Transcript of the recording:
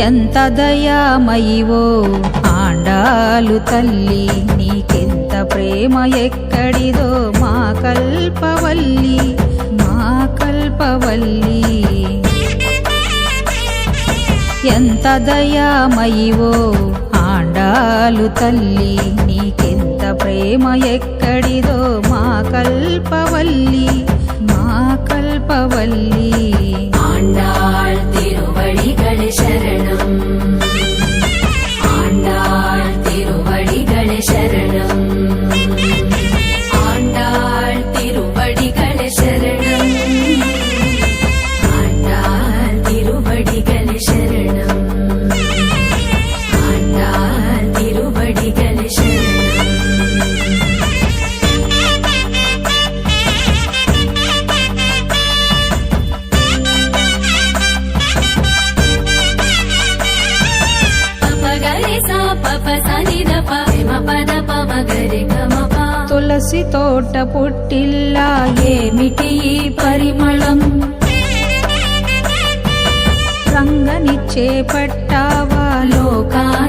ఎంత దయామయివో ఆండాలు తల్లి, నీకెంత ప్రేమ ఎక్కడిదో మా కల్పవల్లి, మా కల్పవల్లి. ఎంత దయామయివో ఆండాలు తల్లి, నీకెంత ప్రేమ ఎక్కడిదో మా కల్పవల్లి, మా కల్పవల్లి. ஆண்டாள் திருவடிகளே சரணம், ஆண்டாள் திருவடிகளே சரணம், ஆண்டாள் திருவடிகளே சரணம், ஆண்டாள் திருவடிகளே சரணம், ஆண்டாள் திருவடிகளே சரணம். తులసి తోట పుట్టిల్లా ఏమిటి ఈ పరిమళం, రంగనిచ్చే పట్టావా లోకాని